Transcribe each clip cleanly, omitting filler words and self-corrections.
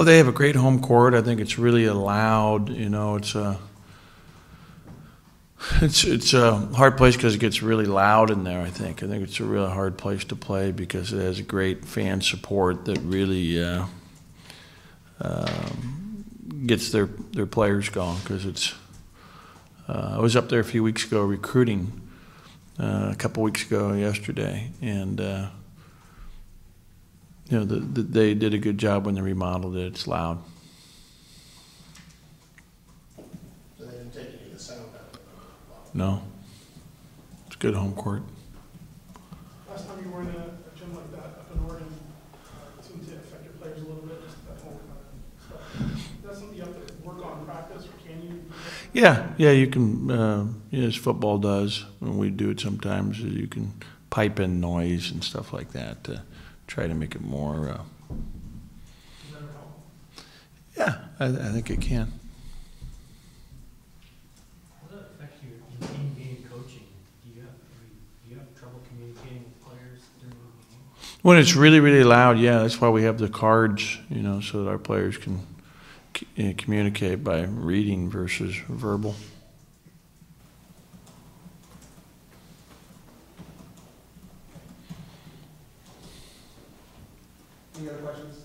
Well, they have a great home court. I think it's really allowed. You know, it's a hard place because it gets really loud in there. I think it's a really hard place to play because it has a great fan support that really gets their players going. Because it's I was up there a few weeks ago recruiting. A couple weeks ago yesterday, and you know, they did a good job when they remodeled it. It's loud. So they didn't take any of the sound out of it? No. It's a good home court. Last time you were in a gym like that up in Oregon, it seemed to affect your players a little bit, just that whole kind of stuff. That's something you have to work on in practice, or can you? Yeah, you can, as football does, when we do it sometimes, you can pipe in noise and stuff like that to try to make it more. Does that ever help? Yeah, I think it can. How does that affect your in-game coaching? Do you have trouble communicating with players during the game? When it's really, really loud, yeah, that's why we have the cards, you know, so that our players can communicate by reading versus verbal. Any other questions?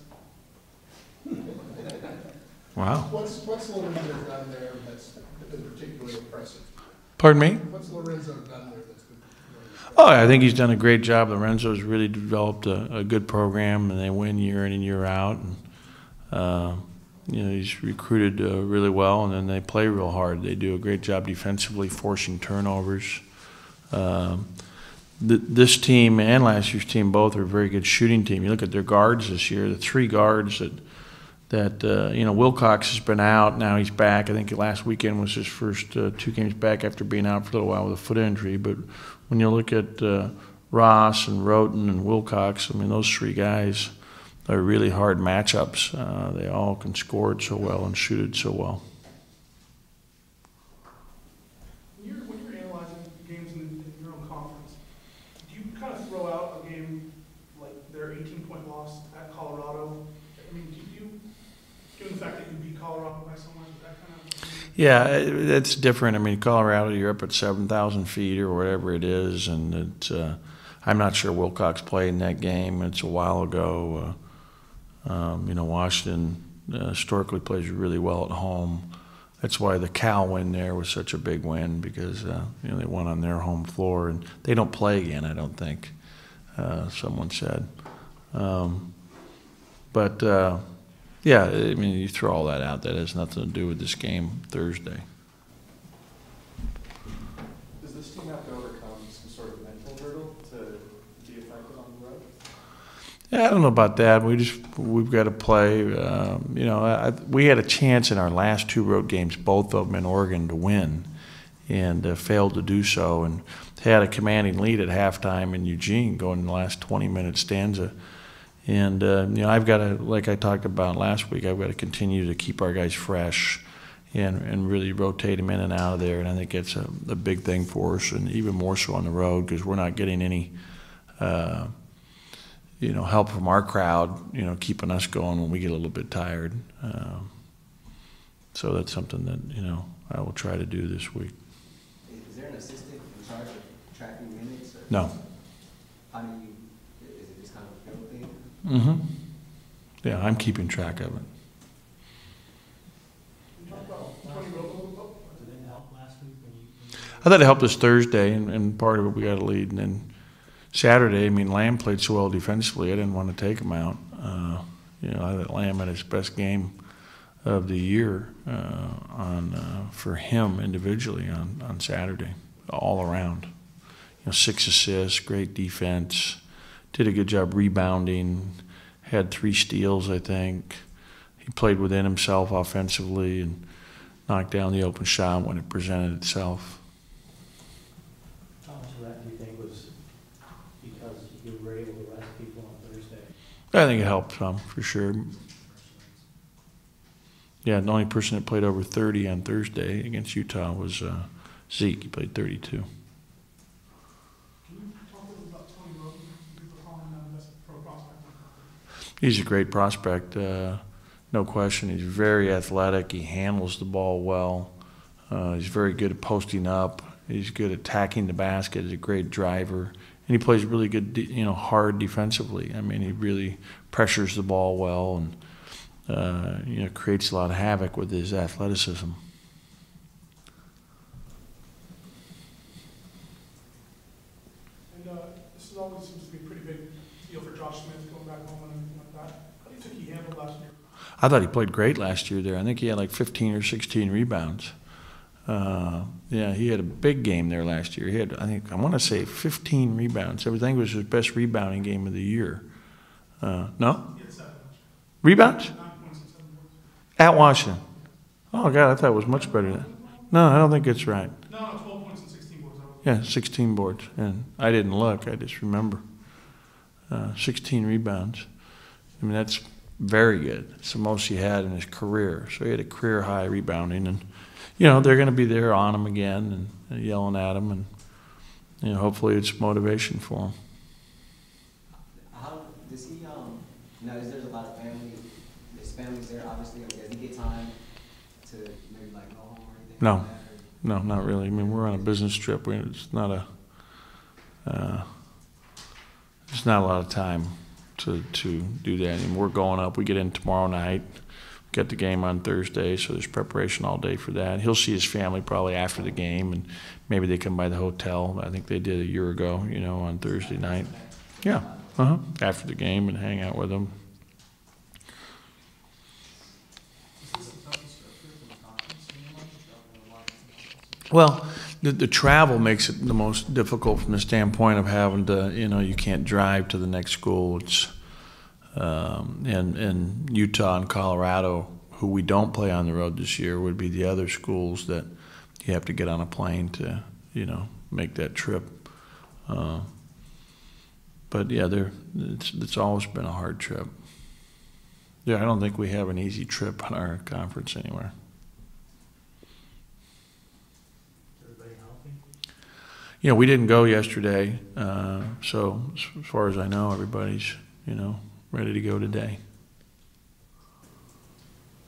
Wow. What's Lorenzo done there that's been particularly impressive? Pardon me? What's Lorenzo done there that's been particularly impressive? Oh, I think he's done a great job. Lorenzo's really developed a good program, and they win year in and year out. And, you know, he's recruited really well, and then they play real hard. They do a great job defensively, forcing turnovers. This team and last year's team both are a very good shooting team. You look at their guards this year, the three guards that you know, Wilcox has been out, now he's back. I think last weekend was his first 2 games back after being out for a little while with a foot injury. But when you look at Ross and Roten and Wilcox, I mean, those three guys are really hard matchups. They all can score it so well and shoot it so well. When you're analyzing games in your own conference, do you kind of throw out a game like their 18-point loss at Colorado? I mean, do you, given the fact that you beat Colorado by so much, is that kind of? Yeah, it's different. I mean, Colorado, you're up at 7,000 feet or whatever it is, and it's. I'm not sure Wilcox played in that game. It's a while ago. You know, Washington historically plays really well at home. That's why the Cal win there was such a big win, because you know, they won on their home floor, and they don't play again, I don't think. Someone said, but yeah, I mean, you throw all that out. That has nothing to do with this game Thursday. Does this team have to overcome some sort of mental hurdle to be effective on the road? Yeah, I don't know about that. We've got to play. You know, we had a chance in our last 2 road games, both of them in Oregon, to win, and failed to do so. And had a commanding lead at halftime in Eugene, going in the last 20-minute stanza. And you know, I've got to, like I talked about last week, I've got to continue to keep our guys fresh and really rotate them in and out of there. And I think it's a big thing for us, and even more so on the road, because we're not getting any. You know, help from our crowd, you know, keeping us going when we get a little bit tired. So that's something that, you know, I will try to do this week. Is there an assistant in charge of tracking minutes? Or No. How do you, is it just kind of a field thing? Mm-hmm. Yeah, I'm keeping track of it. You talked about 20 road. Did it help last week when you I thought it helped us Thursday, and part of it we got a lead, and then Saturday, I mean, Lamb played so well defensively, I didn't want to take him out. You know, I thought Lamb had his best game of the year for him individually on Saturday, all around. You know, 6 assists, great defense, did a good job rebounding, had 3 steals, I think. He played within himself offensively and knocked down the open shot when it presented itself. How much of that do you think was because you were able to rest people on Thursday? I think it helped some, for sure. Yeah, the only person that played over 30 on Thursday against Utah was Zeke. He played 32. Can you talk a little about Tony Roten? You were calling him the best pro prospect. He's a great prospect. no question. He's very athletic. He handles the ball well. He's very good at posting up. He's good at attacking the basket. He's a great driver. And he plays really good, hard defensively. I mean, he really pressures the ball well and, creates a lot of havoc with his athleticism. And this always seems to be a pretty big deal for Josh Smith going back home and everything like that. How do you think he handled last year? I thought he played great last year there. I think he had like 15 or 16 rebounds. Yeah, he had a big game there last year. He had, I want to say 15 rebounds. I think it was his best rebounding game of the year. No? He had 7 last Rebounds? year. 9 points and 7 boards. At Washington. Oh, God, I thought it was much better than that. No, I don't think it's right. No, 12 points and 16 boards. Yeah, 16 boards. And I didn't look. I just remember. 16 rebounds. I mean, that's very good. It's the most he had in his career. So he had a career high rebounding. And, they're going to be there on him again and yelling at him. And, hopefully it's motivation for him. How does he, there's a lot of family, his family's there, obviously, does he get time to maybe like go home or anything? No. Like that, or? No, not really. I mean, we're on a business trip. It's not a lot of time to do that. And we're going up. We get in tomorrow night. Get the game on Thursday, so there's preparation all day for that. He'll see his family probably after the game, and maybe they come by the hotel. I think they did a year ago, on Thursday night. Yeah, after the game and hang out with them. Well, the travel makes it the most difficult from the standpoint of having to, you can't drive to the next school. It's and Utah and Colorado, who we don't play on the road this year, would be the other schools that you have to get on a plane to, make that trip. But yeah, it's always been a hard trip. Yeah, I don't think we have an easy trip on our conference anywhere. Everybody healthy? We didn't go yesterday, so as far as I know, everybody's, ready to go today.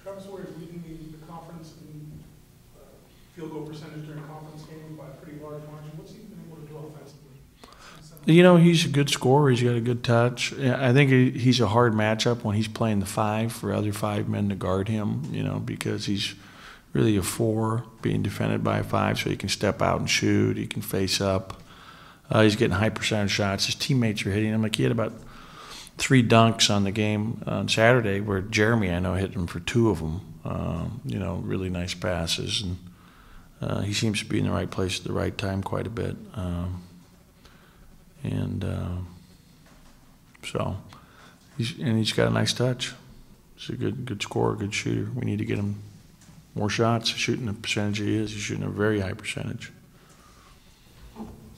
Travis Warrior's leading the conference in field goal percentage during conference games by a pretty large margin. What's he been able to do offensively? He's a good scorer. He's got a good touch. I think he's a hard matchup when he's playing the 5 for other 5 men to guard him, because he's really a 4 being defended by a 5, so he can step out and shoot. He can face up. He's getting high percentage shots. His teammates are hitting him. Like he had about 3 dunks on the game on Saturday where Jeremy, I know, hit him for 2 of them. Really nice passes. And he seems to be in the right place at the right time quite a bit. So he's got a nice touch. He's a good scorer, good shooter. We need to get him more shots. Shooting the percentage he is, he's shooting a very high percentage.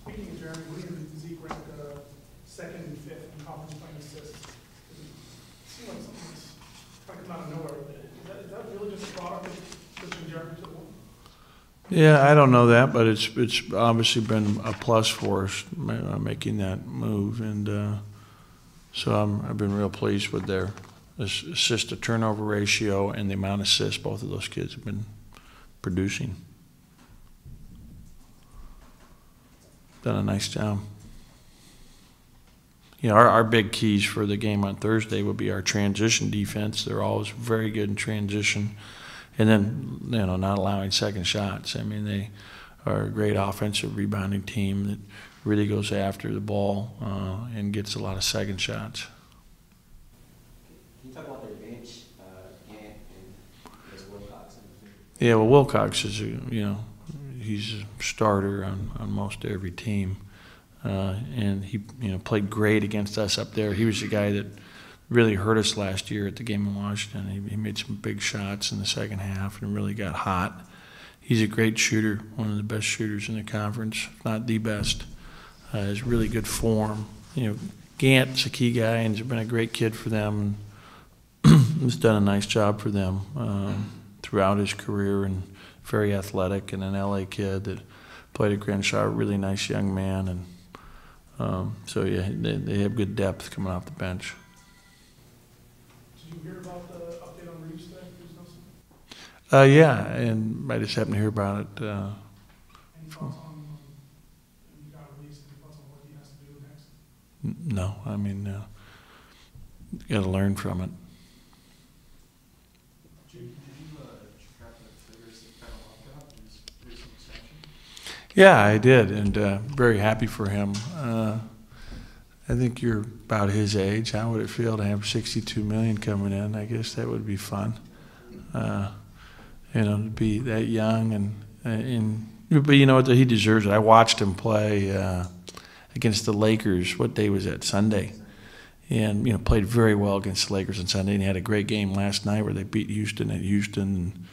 Speaking of Jeremy, William and Zeke ranked 2nd and 5th in conference playing assists. It seems like something's trying to come out of nowhere. Is that really just a product of switching Jeremy to the 1? Yeah, I don't know that, but it's obviously been a plus for us making that move, and so I've been real pleased with their assist to turnover ratio and the amount of assists both of those kids have been producing. Done a nice job. Our big keys for the game on Thursday would be our transition defense. They're always very good in transition. And then, not allowing second shots. I mean, they are a great offensive rebounding team that really goes after the ball and gets a lot of second shots. Can you talk about their bench, Gant and Wilcox? Yeah, well, Wilcox is, he's a starter on most every team. And he, played great against us up there. He was the guy that really hurt us last year at the game in Washington. He made some big shots in the second half and really got hot. He's a great shooter, one of the best shooters in the conference, if not the best. Has really good form. Gant's a key guy and has been a great kid for them. He's done a nice job for them throughout his career, and very athletic, and an LA kid that played at Crenshaw, a really nice young man. And so yeah, they have good depth coming off the bench. Did you hear about the update on Reach Yeah, and I just happened to hear about it. Any thoughts on, you got released, any thoughts on what he has to do next? No, I mean, got to learn from it. Did you check out the figures that kind of locked out his recent extension? Yeah, I did, and very happy for him. I think you're about his age. How would it feel to have 62 million coming in? I guess that would be fun. To be that young but you know what? He deserves it. I watched him play against the Lakers. What day was that? Sunday. And played very well against the Lakers on Sunday, and he had a great game last night where they beat Houston at Houston.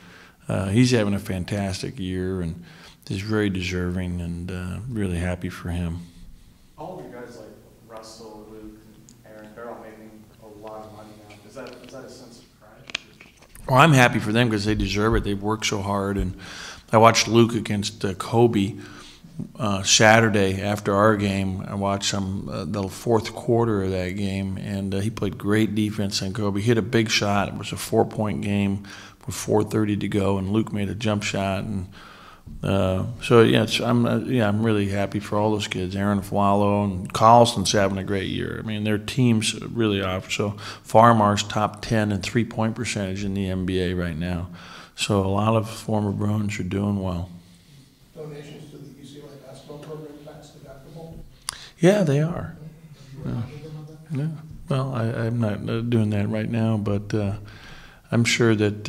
He's having a fantastic year and is very deserving, and really happy for him. All of you guys like Russell, Luke, and Aaron, they're all making a lot of money now. Is that a sense of pride? Well, I'm happy for them because they deserve it. They've worked so hard, and I watched Luke against Kobe Saturday after our game. I watched the fourth quarter of that game, and he played great defense on Kobe. He hit a big shot. It was a 4-point game with 4:30 to go, and Luke made a jump shot. And I'm really happy for all those kids. Aaron Flalo and Carlson's having a great year. I mean, their team's really off. So Farmar's top 10 in 3-point percentage in the NBA right now. So a lot of former Bruins are doing well. Donations to the UCLA basketball program tax deductible? Yeah, they are. Yeah. Well, I'm not doing that right now, but I'm sure that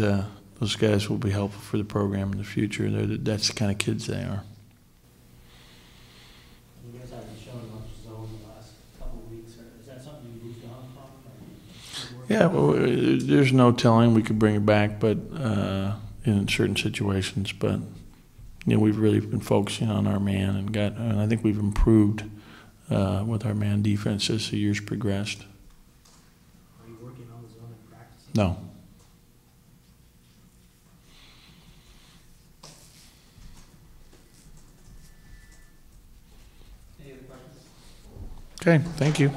those guys will be helpful for the program in the future. That's the kind of kids they are. You guys haven't shown much zone the last couple of weeks. Is that something you moved on from? Yeah, well, there's no telling. We could bring it back, but in certain situations. But we've really been focusing on our man, and I think we've improved with our man defense as the years progressed. Are you working on the zone in practice? No. Any other questions? Okay, thank you.